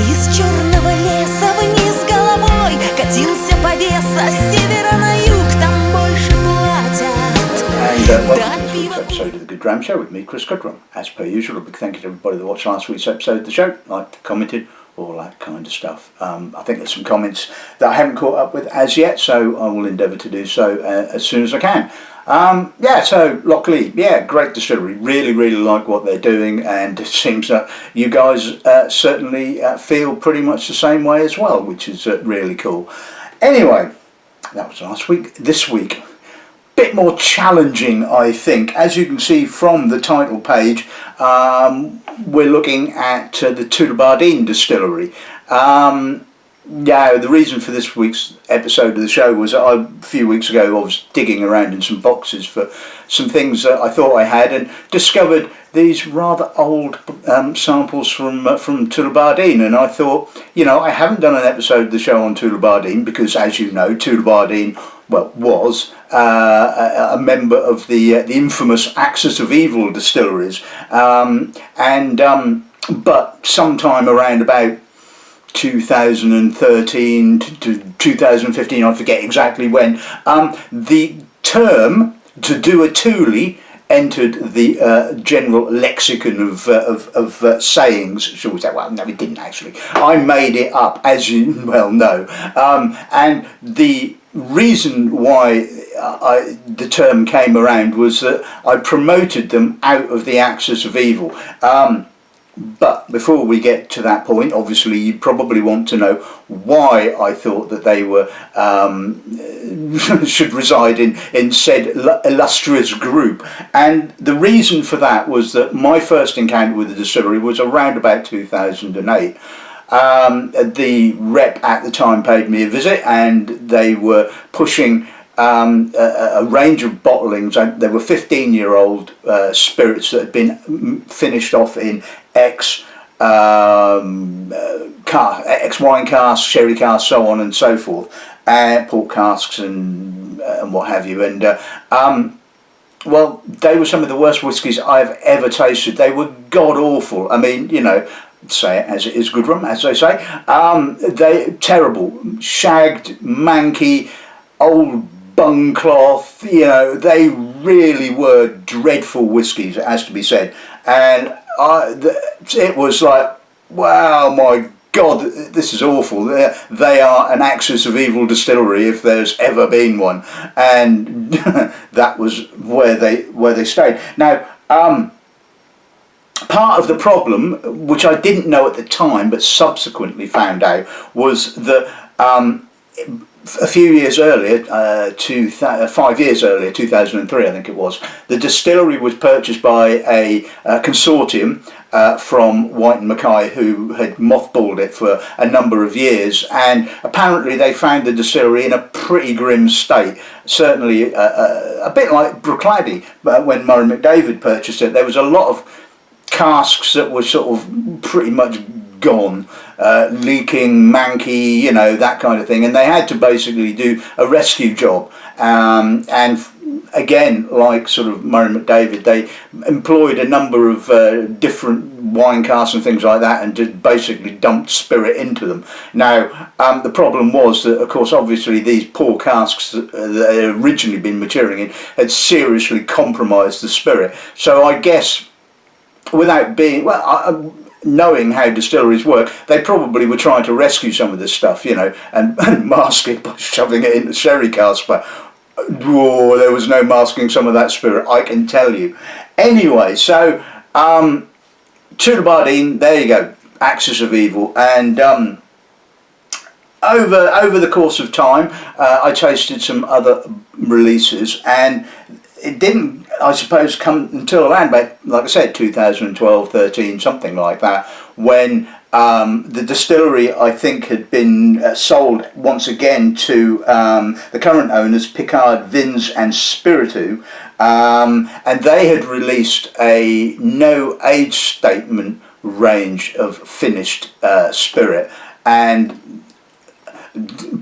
Из черного леса вниз головой катился повеса с севера на юг, там больше платят. And welcome to this week's episode of the Goodrum Show with me, Chris Goodrum. As per usual, a big thank you to everybody that watched last week's episode of the show, liked, commented, all that kind of stuff. I think there's some comments that I haven't caught up with as yet, so I will endeavour to do so as soon as I can. So Lockley, great distillery. Really like what they're doing, and it seems that you guys certainly feel pretty much the same way as well, which is really cool. Anyway, that was last week. This week, bit more challenging, I think. As you can see from the title page, we're looking at the Tullibardine distillery. The reason for this week's episode of the show was a few weeks ago I was digging around in some boxes for some things that I thought I had, and discovered these rather old samples from Tullibardine, and I thought, I haven't done an episode of the show on Tullibardine because, as you know, Tullibardine was a member of the infamous Axis of Evil distilleries, but sometime around about 2013 to 2015, I forget exactly when, the term to do a Tulli entered the general lexicon of sayings, shall we say. Well, no, it didn't actually. I made it up, as you well know. And the reason why the term came around was that I promoted them out of the Axis of Evil. But before we get to that point, obviously you probably want to know why I thought that they were should reside in said illustrious group. And the reason for that was that my first encounter with the distillery was around about 2008. The rep at the time paid me a visit, and they were pushing a range of bottlings. There were 15-year-old spirits that had been finished off in ex-wine casks, sherry casks, so on and so forth, port casks and what have you. And they were some of the worst whiskies I've ever tasted. They were god awful. I mean, say it as it is, Goodrum, as they say. They terrible, shagged, manky, old bung cloth. They really were dreadful whiskies, it has to be said. And it was like, wow, my God, this is awful. They are an Axis of Evil distillery if there's ever been one, and that was where they stayed. Now, part of the problem, which I didn't know at the time but subsequently found out, was that a few years earlier, 5 years earlier, 2003 I think it was, the distillery was purchased by a consortium from White and Mackay, who had mothballed it for a number of years, and apparently they found the distillery in a pretty grim state. Certainly a bit like Bruichladdich, but when Murray McDavid purchased it, there was a lot of casks that were sort of pretty much gone, leaking, manky, that kind of thing, and they had to basically do a rescue job. And again, like sort of Murray McDavid, they employed a number of different wine casks and things like that, and just basically dumped spirit into them. Now, the problem was that, of course, obviously these poor casks that had originally been maturing in had seriously compromised the spirit. So I guess, without being, knowing how distilleries work, they probably were trying to rescue some of this stuff, and mask it by shoving it into sherry casks, but there was no masking some of that spirit, I can tell you. Anyway, so Tullibardine, there you go, Axis of Evil, and over the course of time, I tasted some other releases, and it didn't, I suppose, come until around about, like I said, 2012, 13, something like that, when the distillery, I think, had been sold once again to the current owners, Picard Vins and Spiritu, and they had released a no age statement range of finished spirit, and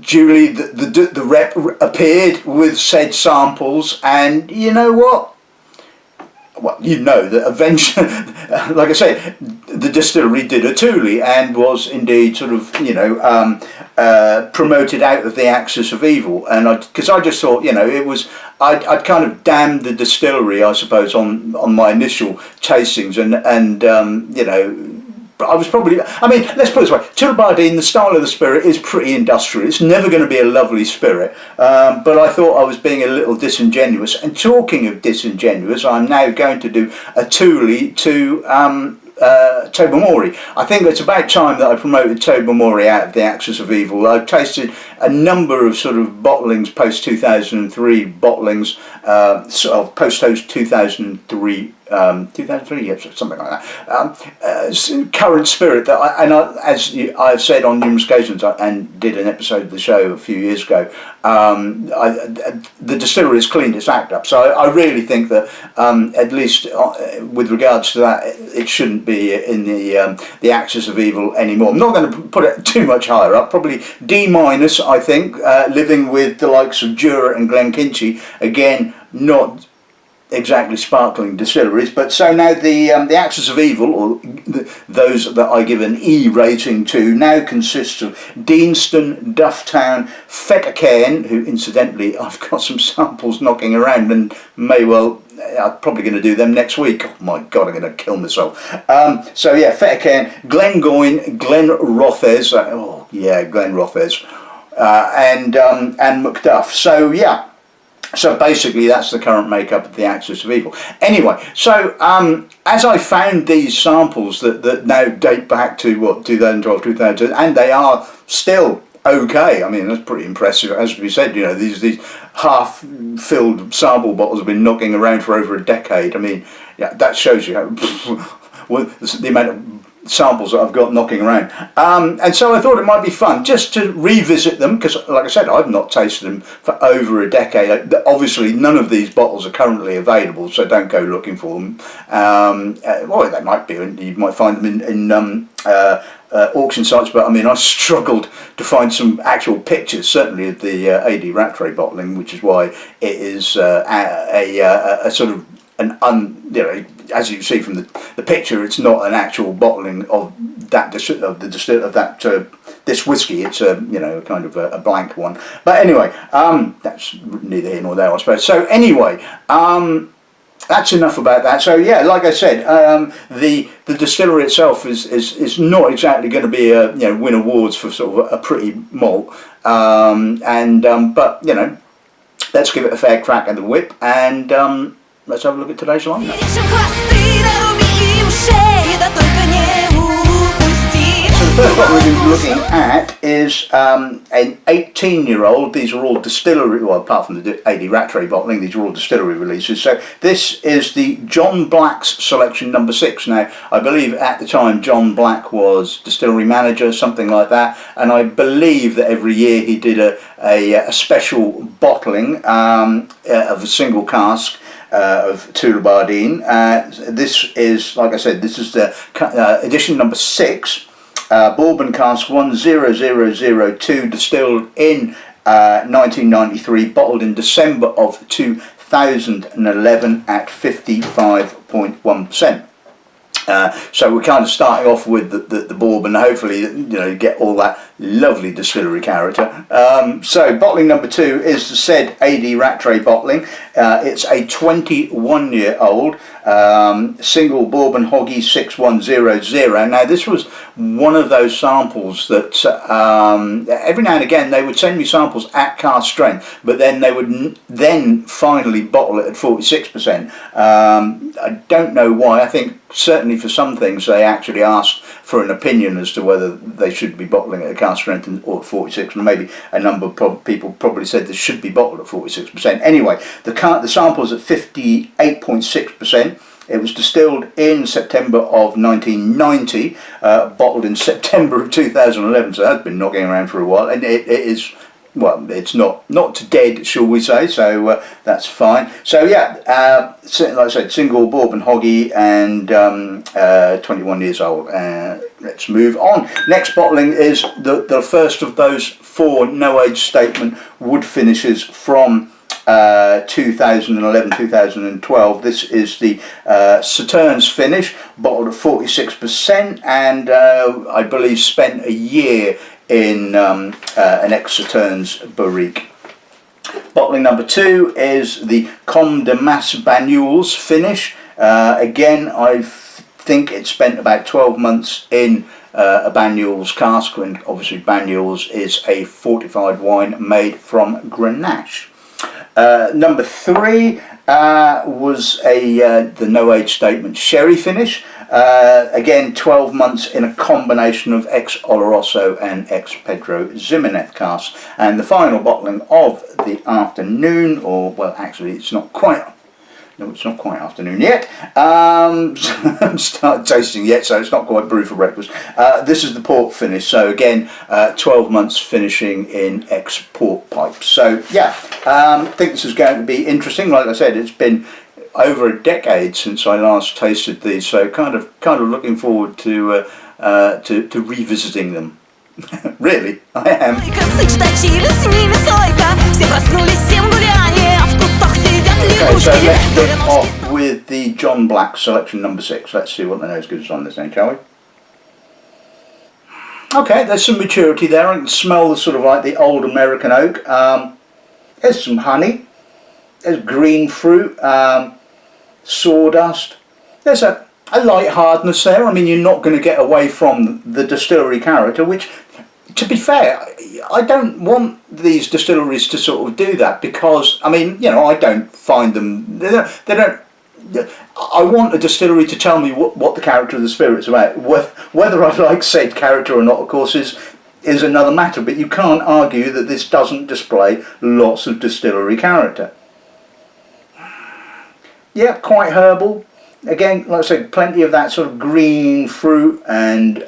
duly the rep appeared with said samples, and you know what? well, you know that eventually, like I say, the distillery did a Tulli and was indeed sort of, promoted out of the axis of evil. And because I just thought, it was, I'd kind of damned the distillery, I suppose, on my initial tastings, and but I was probably, let's put it this way, Tullibardine, the style of the spirit is pretty industrial. It's never going to be a lovely spirit, but I thought I was being a little disingenuous. And talking of disingenuous, I'm now going to do a Tulli to Tobermory. I think it's about time that I promoted Tobermory out of the axis of evil. I've tasted a number of sort of bottlings, post 2003 bottlings, sort of post 2003. 2003, yeah, something like that. Current spirit that as I've said on numerous occasions, and did an episode of the show a few years ago. The distillery has cleaned its act up, so I really think that at least with regards to that, it shouldn't be in the axis of evil anymore. I'm not going to put it too much higher up, probably D-, I think, living with the likes of Dewar and Glenkinchie. Again, not exactly sparkling distilleries, but so now the axis of evil, or those that I give an E rating to, now consists of Deanston, Dufftown, Fettercairn, who incidentally I've got some samples knocking around and I'm probably going to do them next week. Oh my god, I'm going to kill myself. So yeah, Fettercairn, Glengoyne, Glenrothes, Glenrothes, and Macduff. So yeah. So basically that's the current makeup of the axis of evil. Anyway, so as I found these samples that now date back to 2012, 2000, and they are still okay. That's pretty impressive. As we said, these half-filled sample bottles have been knocking around for over a decade. That shows you how the amount of samples that I've got knocking around, and so I thought it might be fun just to revisit them, because like I said, I've not tasted them for over a decade. Obviously none of these bottles are currently available, so don't go looking for them. Well, they might be, you might find them in auction sites, but I struggled to find some actual pictures, certainly of the AD Rattray bottling, which is why it is a sort of as you see from the picture, it's not an actual bottling of this whiskey. It's a kind of a blank one. But anyway, that's neither here nor there, I suppose. So anyway, that's enough about that. So yeah, like I said, the distillery itself is not exactly going to be win awards for sort of a pretty malt, but let's give it a fair crack at the whip, and let's have a look at today's lineup. So the first one we're going to be looking at is an 18-year-old. These are all distillery, well, apart from the AD Rattray bottling, these are all distillery releases. So this is the John Black's selection number 6. Now, I believe at the time John Black was distillery manager, something like that, and I believe that every year he did a special bottling of a single cask of Tullibardine. This is, like I said, this is the edition number 6. Bourbon cask 10002, distilled in 1993, bottled in December of 2011 at 55.1%. So we're kind of starting off with the bourbon, hopefully get all that lovely distillery character. So bottling number 2 is the said AD Rattray bottling. It's a 21-year-old single bourbon hoggy 6100. Now this was one of those samples that every now and again they would send me samples at cask strength, but then they would finally bottle it at 46%. I don't know why. I think certainly for some things they actually asked for an opinion as to whether they should be bottling at a cask strength or at 46, and maybe a number of people probably said this should be bottled at 46%. Anyway, the sample's at 58.6%. It was distilled in September of 1990, bottled in September of 2011, so that's been knocking around for a while, and it is, well, it's not dead, shall we say, so that's fine. So yeah, like I said, single bourbon hoggy and 21 years old. Let's move on. Next bottling is the first of those 4 no age statement wood finishes from 2011-2012. This is the Sauternes finish, bottled at 46%, and I believe spent a year in an ex-Sauternes barrique. Bottling number 2 is the Coume de Banyuls finish. Again, I think it spent about 12 months in a Banyuls cask, and obviously Banyuls is a fortified wine made from Grenache. Number 3 was the no age statement sherry finish. Again, 12 months in a combination of ex-Oloroso and ex-Pedro Ximenez casks. And the final bottling of the afternoon, or well, actually it's not quite afternoon yet. Started tasting yet, so it's not quite brew for breakfast. This is the port finish, so again 12 months finishing in ex-port pipes. So yeah, I think this is going to be interesting. Like I said, it's been over a decade since I last tasted these, so kind of looking forward to revisiting them. Really, I am. Okay, so let's kick off with the John Black selection number 6. Let's see what the nose gives us on this thing, shall we? Okay, there's some maturity there. I can smell the sort of like the old American oak. There's some honey. There's green fruit. Sawdust. There's a light hardness there. I mean, you're not going to get away from the distillery character, which, to be fair, I don't want these distilleries to sort of do that, because, I mean, you know, I don't find them, they don't, I want a distillery to tell me what the character of the spirit's about. Whether I like said character or not, of course, is another matter, but you can't argue that this doesn't display lots of distillery character. Yeah, quite herbal. Again, like I said, plenty of that sort of green fruit, and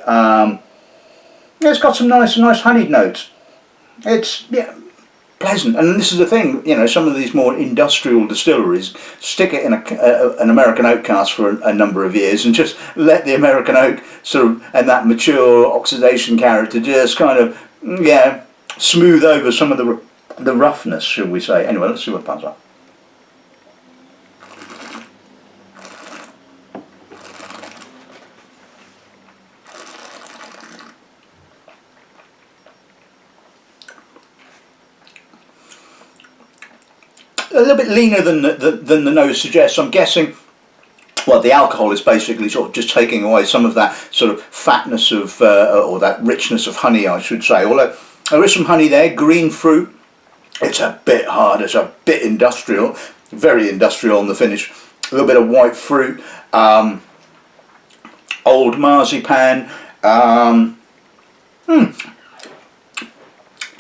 yeah, it's got some nice honeyed notes. It's, yeah, pleasant. And this is the thing, you know, some of these more industrial distilleries stick it in an American oak cask for a number of years and just let the American oak sort of, and that mature oxidation character just kind of, yeah, smooth over some of the roughness, should we say. Anyway, let's see what comes up. A little bit leaner than the nose suggests. I'm guessing, well, the alcohol is basically sort of just taking away some of that sort of fatness of, or that richness of honey, I should say. Although there is some honey there, green fruit. It's a bit hard, it's a bit industrial, very industrial on the finish. A little bit of white fruit, old marzipan.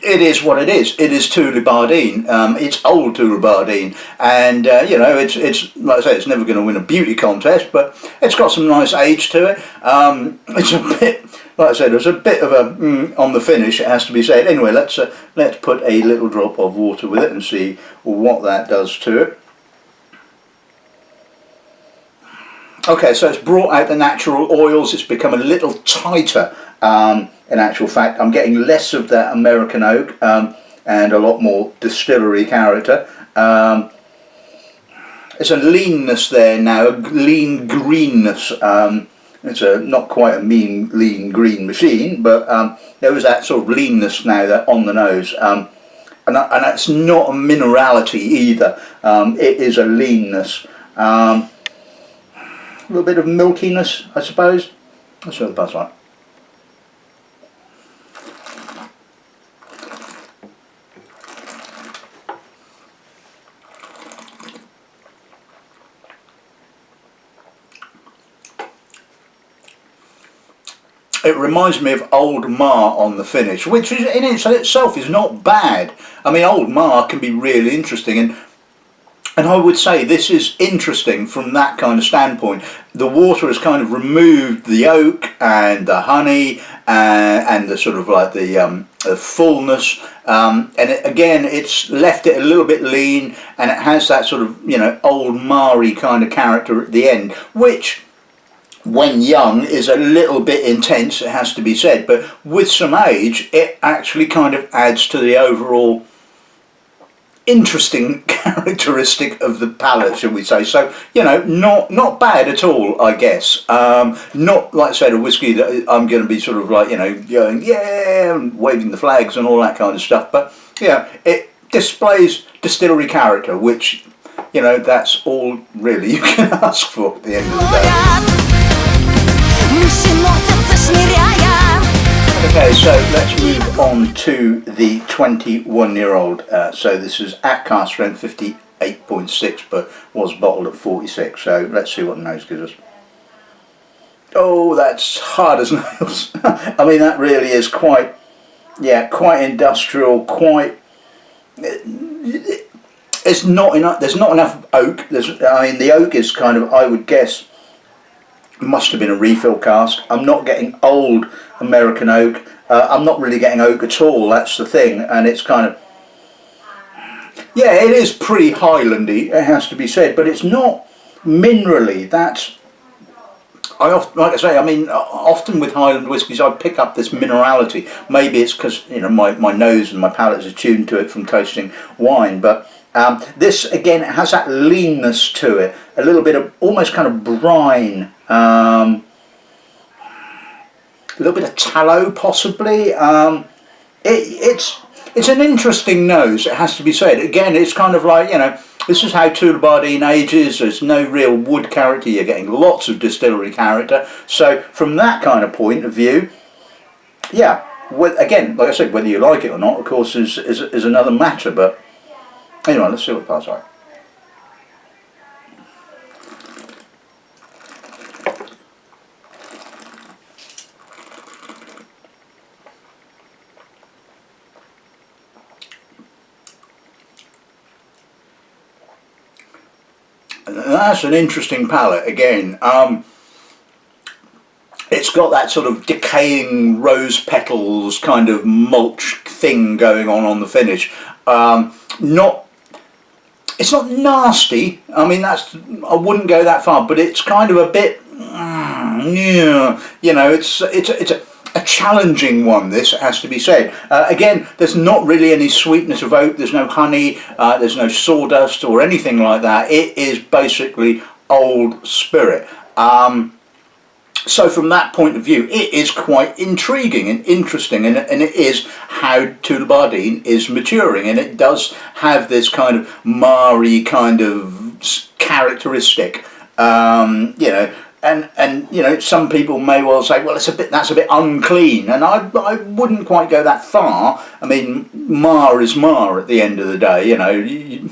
It is what it is. It is Tullibardine. It's old Tullibardine, and you know, it's like I say, it's never going to win a beauty contest, but it's got some nice age to it. It's a bit, like I said, there's a bit of a on the finish, it has to be said. Anyway, let's put a little drop of water with it and see what that does to it. Okay, so it's brought out the natural oils. It's become a little tighter. In actual fact, I'm getting less of that American oak and a lot more distillery character. There's a leanness there now, a lean greenness. It's not quite a mean, lean green machine, but there was that sort of leanness now that on the nose. And that's not a minerality either. It is a leanness. A little bit of milkiness, I suppose. That's what the buzz like. It reminds me of Old Mar on the finish, which is, in itself is not bad. I mean, Old Mar can be really interesting, and I would say this is interesting from that kind of standpoint. The water has kind of removed the oak and the honey and the sort of like the fullness, and again it's left it a little bit lean, and it has that sort of, you know, Old Mar-y kind of character at the end, which, when young, is a little bit intense, it has to be said, but with some age it actually kind of adds to the overall interesting characteristic of the palate, shall we say. So, you know, not bad at all, I guess. Not, like I said, a whiskey that I'm going to be sort of like, you know, going, yeah, and waving the flags and all that kind of stuff. But, yeah, it displays distillery character, which, you know, that's all really you can ask for at the end of the day. Okay, so let's move on to the 21-year-old. So this is at cask strength 58.6, but was bottled at 46. So let's see what the nose gives us. Oh, that's hard as nails. I mean, that really is quite, yeah, quite industrial. Quite. It's not enough. There's not enough oak. I mean, the oak is kind of, I would guess, must have been a refill cask. I'm not getting old American oak. I'm not really getting oak at all. That's the thing, and it's kind of, yeah, it is pretty Highlandy, it has to be said, but it's not minerally. That's, like I say, I mean, often with Highland whiskies I pick up this minerality. Maybe it's because, you know, my nose and my palate is attuned to it from tasting wine, but this again has that leanness to it, a little bit of almost kind of brine. A little bit of tallow, possibly. It's an interesting nose, it has to be said. Again, it's kind of like, you know, this is how Tullibardine ages. There's no real wood character. You're getting lots of distillery character. So from that kind of point of view, yeah. Again, like I said, whether you like it or not, of course, is another matter. But anyway, let's see what it passes like. That's an interesting palate again. It's got that sort of decaying rose petals kind of mulch thing going on the finish. It's not nasty. I mean, I wouldn't go that far, but it's kind of a bit, yeah, you know, it's a challenging one, this has to be said. Again, there's not really any sweetness of oak, there's no honey, there's no sawdust or anything like that. It is basically old spirit. So from that point of view, it is quite intriguing and interesting, and it is how Tullibardine is maturing, and it does have this kind of marry kind of characteristic, you know. And you know, some people may well say, well, that's a bit unclean, and I wouldn't quite go that far. I mean, Mar is Mar at the end of the day. You know, you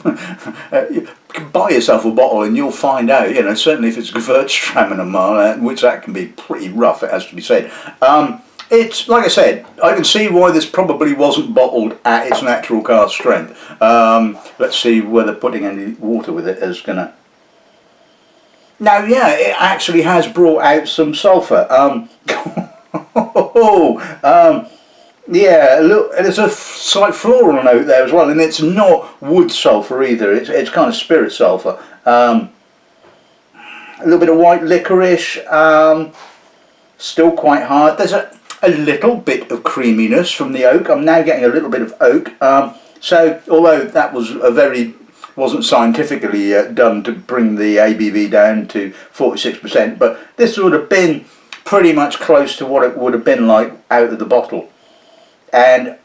can buy yourself a bottle and you'll find out. You know, certainly if it's Gewürztraminer and a Mar, which that can be pretty rough, it has to be said. It's like I said, I can see why this probably wasn't bottled at its natural cask strength. Let's see whether putting any water with it is gonna. Now, yeah, it actually has brought out some sulphur. Yeah, look, there's a slight floral note there as well, and it's not wood sulphur either. It's kind of spirit sulphur. A little bit of white licorice. Still quite hard. There's a little bit of creaminess from the oak. I'm now getting a little bit of oak. So, although that was wasn't scientifically done to bring the ABV down to 46%, but this would have been pretty much close to what it would have been like out of the bottle. And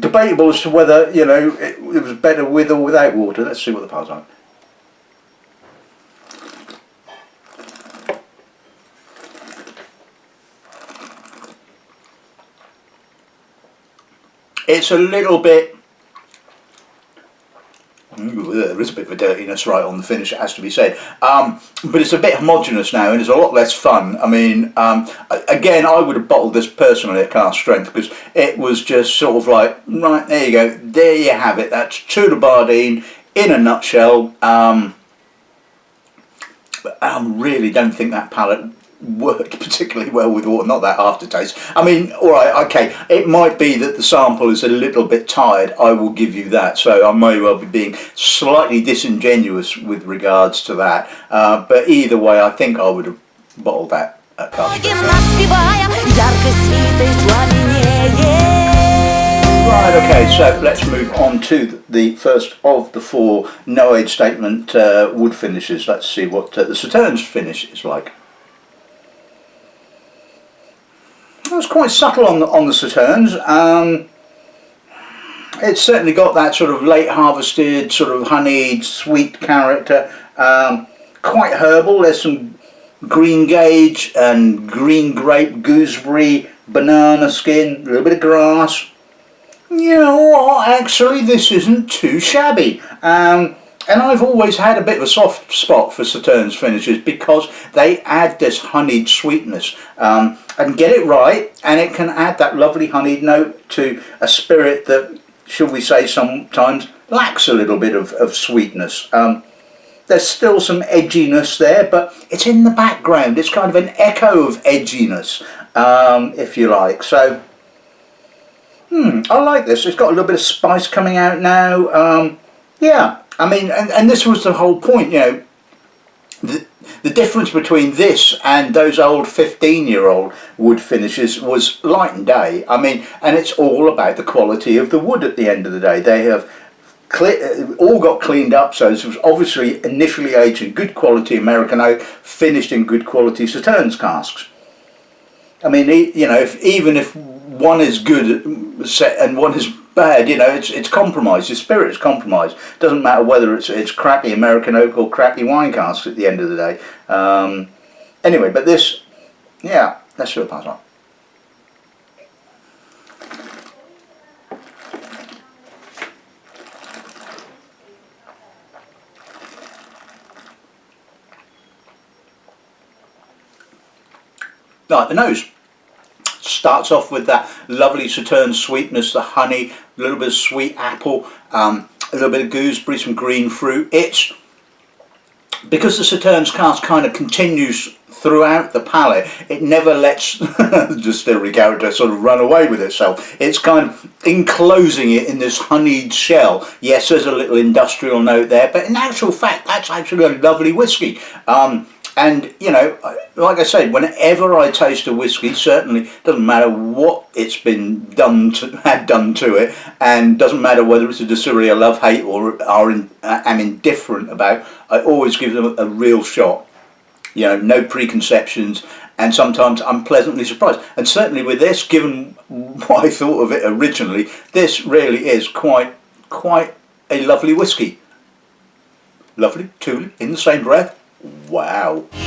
debatable as to whether, you know, it was better with or without water. Let's see what the pile's like. It's a little bit. There is a bit of a dirtiness right on the finish, it has to be said, but it's a bit homogenous now and it's a lot less fun. I mean, again, I would have bottled this personally at cask strength because it was just sort of like, right, there you go, there you have it, that's Tullibardine in a nutshell. I really don't think that palate worked particularly well with water, not that aftertaste. I mean, alright, okay, it might be that the sample is a little bit tired, I will give you that, so I may well be being slightly disingenuous with regards to that, but either way I think I would have bottled that at cask. Right, Right, okay, so let's move on to the first of the four no age statement wood finishes. Let's see what the Sauternes finish is like. It was quite subtle on the Sauternes. It's certainly got that sort of late harvested, sort of honeyed, sweet character. Quite herbal. There's some green gage and green grape, gooseberry, banana skin, a little bit of grass. You know what, actually this isn't too shabby. And I've always had a bit of a soft spot for Sauternes finishes because they add this honeyed sweetness and get it right, and it can add that lovely honeyed note to a spirit that, should we say, sometimes lacks a little bit of sweetness. There's still some edginess there, but it's in the background. It's kind of an echo of edginess, if you like. So I like this. It's got a little bit of spice coming out now. Yeah, I mean, and this was the whole point, you know. The difference between this and those old 15-year-old wood finishes was light and day. I mean, and it's all about the quality of the wood at the end of the day. They have all got cleaned up, so this was obviously initially aged in good quality American oak, finished in good quality Sauternes casks. I mean, you know, even if one is good and one is bad, you know, it's compromised. Your spirit is compromised. Doesn't matter whether it's crappy American oak or crappy wine casks at the end of the day. Anyway, but this, yeah, let's do a pass on. Right, the nose starts off with that lovely Sauternes sweetness, the honey, a little bit of sweet apple, a little bit of gooseberry, some green fruit. It's because the Sauternes cask kind of continues throughout the palate. It never lets the distillery character sort of run away with itself. It's kind of enclosing it in this honeyed shell. Yes, there's a little industrial note there, but in actual fact, that's actually a lovely whiskey. And, you know, like I said, whenever I taste a whiskey, certainly doesn't matter what it's been had done to it, and doesn't matter whether it's a distillery I love, hate, or am indifferent about, I always give them a real shot. You know, no preconceptions, and sometimes I'm pleasantly surprised. And certainly with this, given what I thought of it originally, this really is quite a lovely whiskey. Lovely, Tulli, in the same breath. Wow. Right,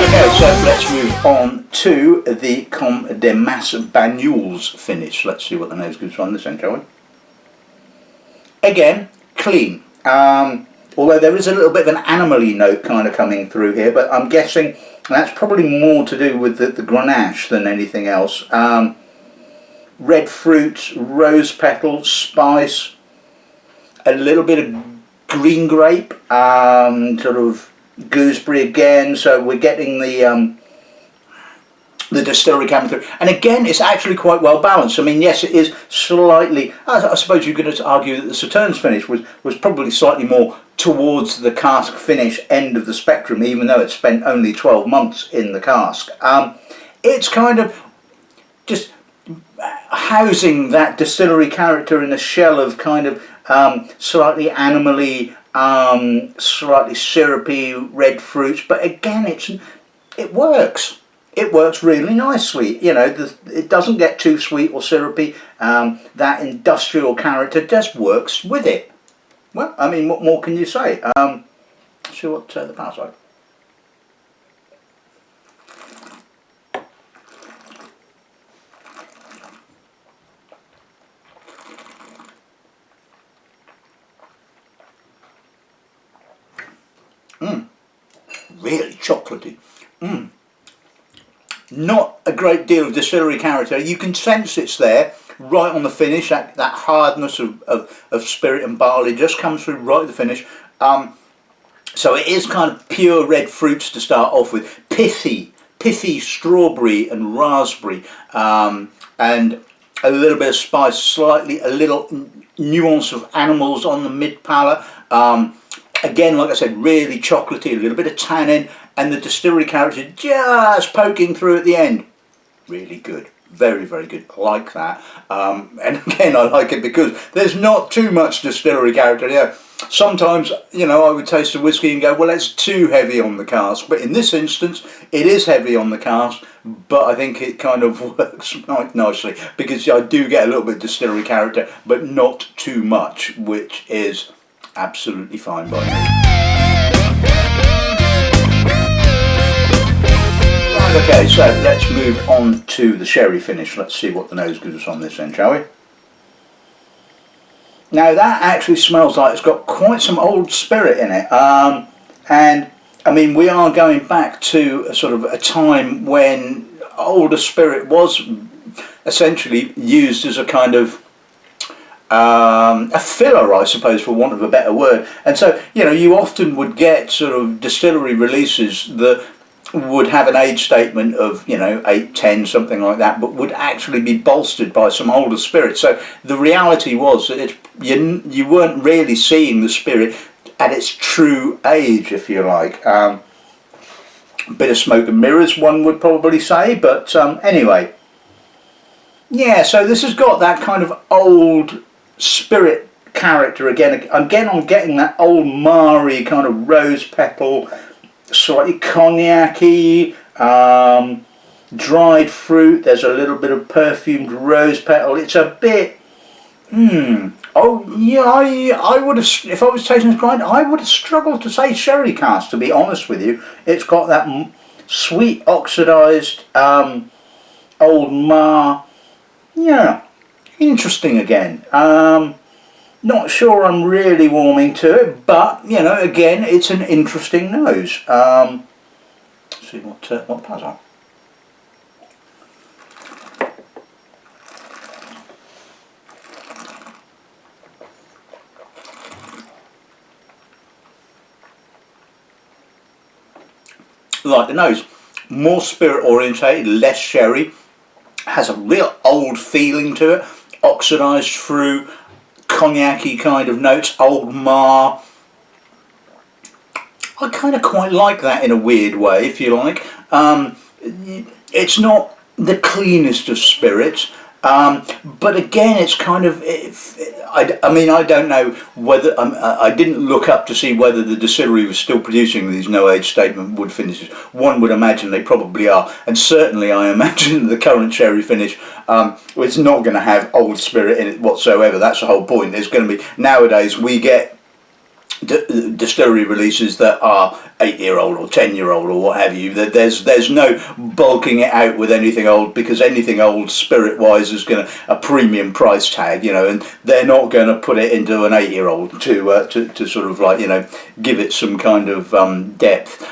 okay, so let's move on to the Coume de Mas Banyuls finish. Let's see what the nose gives on this end, shall we? Again, clean. Although there is a little bit of an animal-y note kind of coming through here, but I'm guessing that's probably more to do with the Grenache than anything else. Red fruits, rose petals, spice, a little bit of green grape, sort of gooseberry again, so we're getting the distillery coming through. And again, it's actually quite well balanced. I mean, yes, it is slightly, I suppose you could argue that the Sauternes finish was probably slightly more towards the cask finish end of the spectrum, even though it spent only 12 months in the cask. It's kind of just housing that distillery character in a shell of kind of slightly animally, slightly syrupy red fruits, but again, it works. It works really nicely. You know, it doesn't get too sweet or syrupy. That industrial character just works with it. Well, I mean, what more can you say? Let's see what the palate like. Really chocolatey. Not a great deal of distillery character. You can sense it's there right on the finish. That hardness of spirit and barley just comes through right at the finish. So it is kind of pure red fruits to start off with. Pithy strawberry and raspberry, and a little bit of spice, a little nuance of animals on the mid palate. Again, like I said, really chocolatey, a little bit of tannin, and the distillery character just poking through at the end. really good. Very, very good. I like that. And again, I like it because there's not too much distillery character here. Sometimes, you know, I would taste a whiskey and go, well, it's too heavy on the cask. But in this instance, it is heavy on the cask, but I think it kind of works quite nicely because I do get a little bit of distillery character, but not too much, which is absolutely fine by me. Okay, so let's move on to the sherry finish. Let's see what the nose gives us on this then, shall we? Now that actually smells like it's got quite some old spirit in it. And I mean, we are going back to a sort of a time when older spirit was essentially used as a kind of a filler, I suppose, for want of a better word. And so, you know, you often would get sort of distillery releases that would have an age statement of, you know, 8, 10, something like that, but would actually be bolstered by some older spirit. So the reality was that you weren't really seeing the spirit at its true age, if you like. Bit of smoke and mirrors, one would probably say, but anyway. Yeah, so this has got that kind of old spirit character again. Again, I'm getting that old Mari kind of rose petal, slightly cognac-y, dried fruit. There's a little bit of perfumed rose petal. It's a bit, oh yeah, I would have, if I was tasting this blind, I would have struggled to say sherry cask, to be honest with you. It's got that sweet oxidised old Mar. Yeah, interesting again. Not sure I'm really warming to it, but, you know, again, it's an interesting nose. Let's see what the pads are. Like the nose, more spirit orientated, less sherry, has a real old feeling to it, oxidised through, cognac-y kind of notes, old Mar. I kind of quite like that in a weird way, if you like. It's not the cleanest of spirits, but again, it's kind of, I mean, I don't know whether, I didn't look up to see whether the distillery was still producing these no age statement wood finishes. One would imagine they probably are, and certainly I imagine the current sherry finish, it's not going to have old spirit in it whatsoever. That's the whole point. There's going to be, nowadays we get distillery releases that are 8-year-old or 10-year-old or what have you. That there's no bulking it out with anything old, because anything old spirit wise is going to a premium price tag, you know, and they're not going to put it into an 8-year-old to sort of like, you know, give it some kind of depth.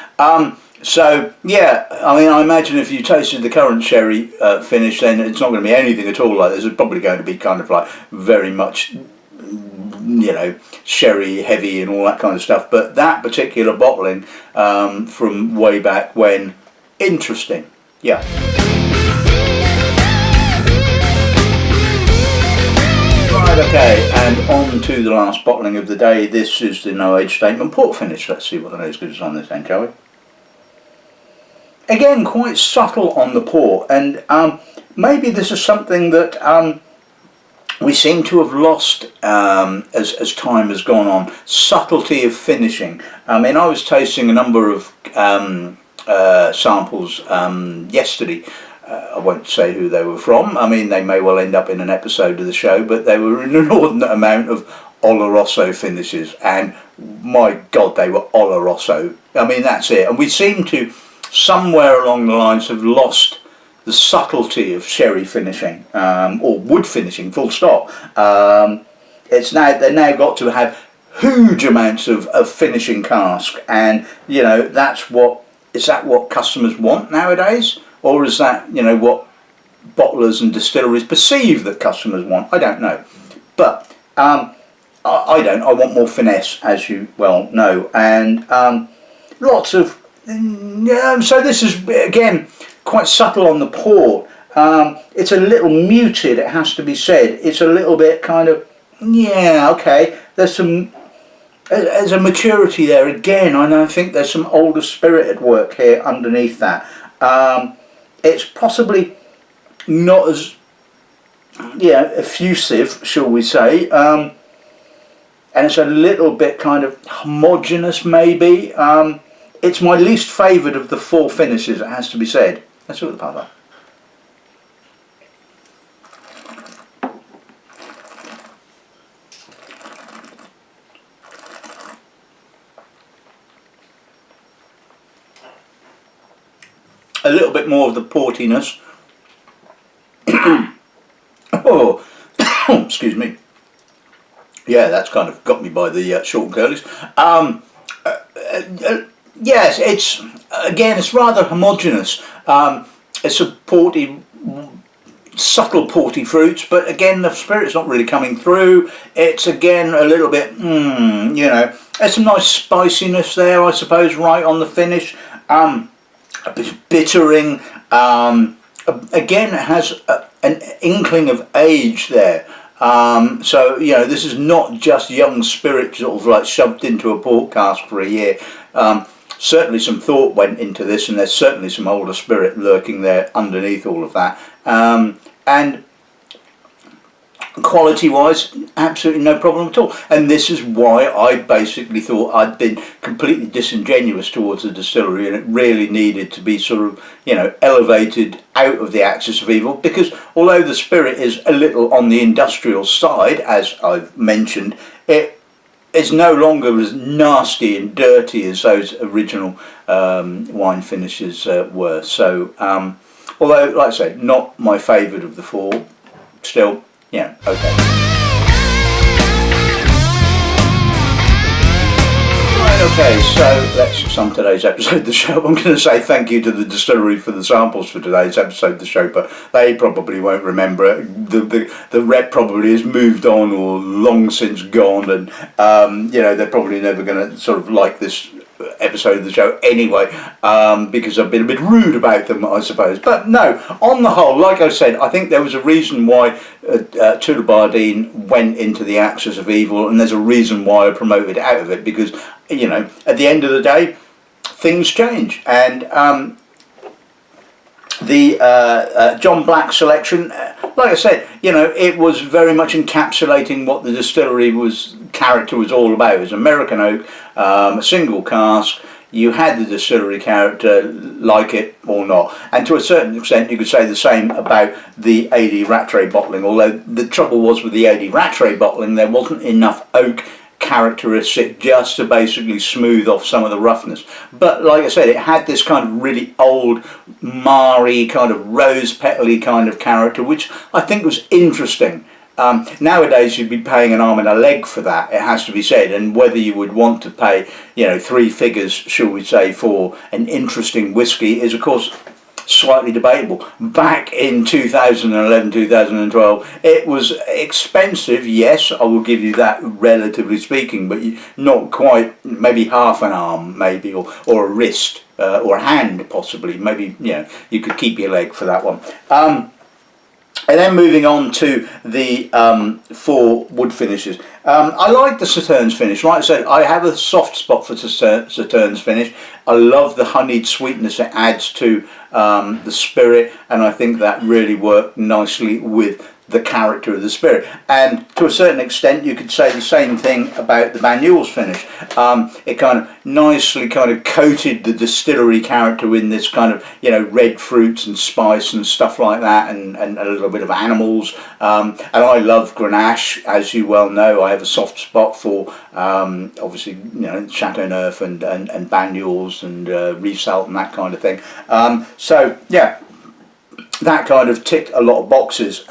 So yeah, I mean, I imagine if you tasted the current sherry finish, then it's not going to be anything at all like this. It's probably going to be kind of like very much, you know, sherry heavy and all that kind of stuff. But that particular bottling from way back when, interesting. Yeah. Right, okay, and on to the last bottling of the day. This is the no age statement port finish. Let's see what the nose gives us on this then, shall we? Again, quite subtle on the port, and maybe this is something that we seem to have lost as time has gone on. Subtlety of finishing. I mean, I was tasting a number of samples yesterday. I won't say who they were from. I mean, they may well end up in an episode of the show, but they were an inordinate amount of Oloroso finishes, and my God, they were Oloroso. I mean, that's it. And we seem to, somewhere along the lines, have lost the subtlety of sherry finishing, or wood finishing, full stop. It's now, they've now got to have huge amounts of finishing cask, and you know, is that what customers want nowadays, or is that, you know, what bottlers and distilleries perceive that customers want? I don't know, but I don't. I want more finesse, as you well know, and lots of. So this is again quite subtle on the port. It's a little muted, it has to be said. It's a little bit kind of, yeah, okay. There's a maturity there again, and I think there's some older spirit at work here underneath that. It's possibly not as effusive, shall we say, and it's a little bit kind of homogenous maybe. It's my least favoured of the 4 finishes, it has to be said. Let's look at the colour. A little bit more of the portiness. Oh, excuse me. Yeah, that's kind of got me by the short and curlies. Yes, it's rather homogenous. It's a porty, subtle porty fruits, but again the spirit's not really coming through. It's again a little bit, there's some nice spiciness there, I suppose, right on the finish. A bit of bittering. Again, it has an inkling of age there. So this is not just young spirit sort of like shoved into a port cask for a year. Certainly some thought went into this, and there's certainly some older spirit lurking there underneath all of that. And quality wise, absolutely no problem at all. And this is why I basically thought I'd been completely disingenuous towards the distillery, and it really needed to be sort of elevated out of the axis of evil, because although the spirit is a little on the industrial side, as I've mentioned, it is no longer as nasty and dirty as those original wine finishes were. So although, like I say, not my favourite of the 4, still, yeah, okay. Right, okay, so let's sum today's episode of the show. I'm going to say thank you to the distillery for the samples for today's episode of the show, but they probably won't remember it. The rep probably has moved on or long since gone, and they're probably never going to sort of like this episode of the show anyway, because I've been a bit rude about them, I suppose. But no, on the whole, like I said, I think there was a reason why Tullibardine went into the axis of evil, and there's a reason why I promoted out of it, because at the end of the day, things change. And the John Black selection, like I said, it was very much encapsulating what the distillery character was all about. It was American oak, a single cask. You had the distillery character, like it or not, and to a certain extent you could say the same about the AD Rattray bottling, although the trouble was with the AD Rattray bottling, there wasn't enough oak characteristic just to basically smooth off some of the roughness. But like I said, it had this kind of really old marry kind of rose petally kind of character, which I think was interesting. Nowadays you'd be paying an arm and a leg for that, it has to be said, and whether you would want to pay 3 figures, shall we say, for an interesting whiskey is of course slightly debatable. Back in 2011, 2012, it was expensive, yes, I will give you that, relatively speaking, but not quite, maybe half an arm, maybe, or a wrist, or a hand possibly, maybe, you could keep your leg for that one. And then moving on to the 4 wood finishes. I like the Sauternes finish. Like I said, I have a soft spot for Sauternes finish. I love the honeyed sweetness it adds to the spirit, and I think that really worked nicely with the character of the spirit. And to a certain extent you could say the same thing about the Banyuls finish. It kind of nicely kind of coated the distillery character in this kind of red fruits and spice and stuff like that, and a little bit of animals, and I love Grenache, as you well know. I have a soft spot for obviously Sauternes and Banyuls and Riesalt and that kind of thing. So yeah, that kind of ticked a lot of boxes.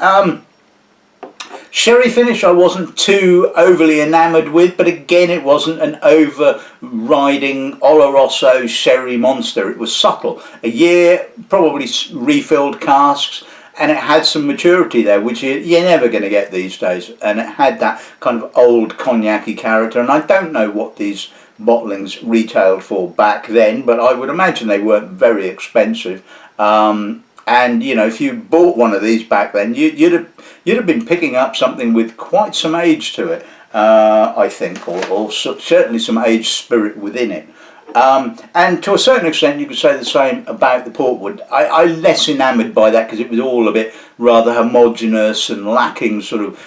Sherry finish I wasn't too overly enamoured with, but again it wasn't an overriding Oloroso sherry monster. It was subtle. A year, probably refilled casks, and it had some maturity there, which you're never going to get these days, and it had that kind of old cognac-y character. And I don't know what these bottlings retailed for back then, but I would imagine they weren't very expensive. And if you bought one of these back then, you'd have been picking up something with quite some age to it, I think, or certainly some aged spirit within it. And to a certain extent, you could say the same about the portwood. I'm less enamoured by that because it was all a bit rather homogenous and lacking sort of,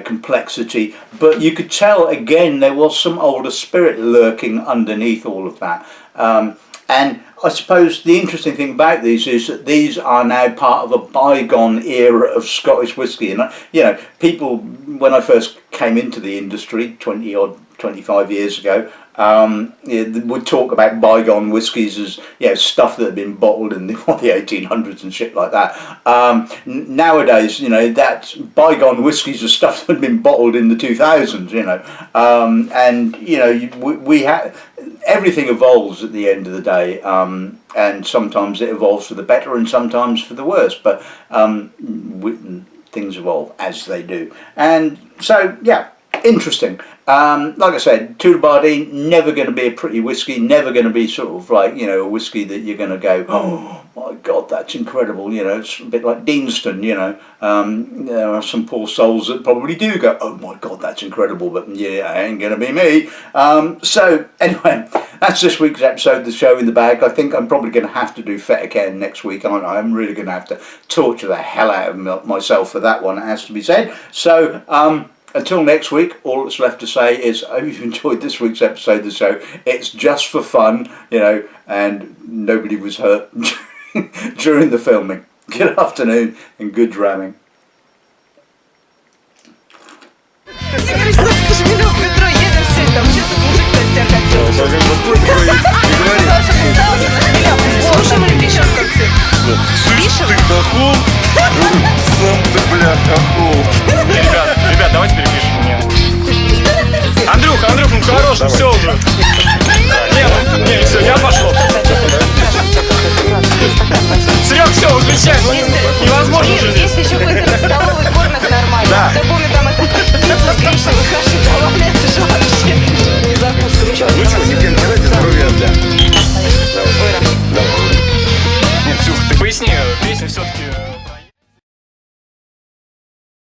complexity. But you could tell, again, there was some older spirit lurking underneath all of that. And I suppose the interesting thing about these is that these are now part of a bygone era of Scottish whisky. And, people, when I first came into the industry 25 years ago, would talk about bygone whiskies as stuff that had been bottled in the 1800s and shit like that. Nowadays, that bygone whiskies are stuff that had been bottled in the 2000s. We have everything evolves at the end of the day, and sometimes it evolves for the better and sometimes for the worse. But things evolve as they do, and so interesting. Like I said, Tullibardine, never going to be a pretty whiskey, never going to be sort of like, a whiskey that you're going to go, oh my God, that's incredible. It's a bit like Deanston, there are some poor souls that probably do go, oh my God, that's incredible, but ain't going to be me. So anyway, that's this week's episode of the show in the bag. I think I'm probably going to have to do Fettercare next week, aren't I? I'm really going to have to torture the hell out of myself for that one, it has to be said. So, until next week, all that's left to say is I hope you've enjoyed this week's episode of the show. It's just for fun, and nobody was hurt during the filming. Good afternoon and good dramming. Слушаем или пишем в конце? Пишем? Ты хохол? Сам ты, бля, хохол. Ребят, давайте перепишем мне. Андрюх, ну хорош, все уже. Не, все, я пошел. Серег, все, выключай, невозможно уже здесь. Есть еще какой-то столовый кормят нормально. Да. Я помню, там это пицца с гречневой кашей давали, это же вообще закуска. Ну что, Никита, давайте здоровья, бля. Давай. Нет, Ксюх, ты поясни, песня все-таки...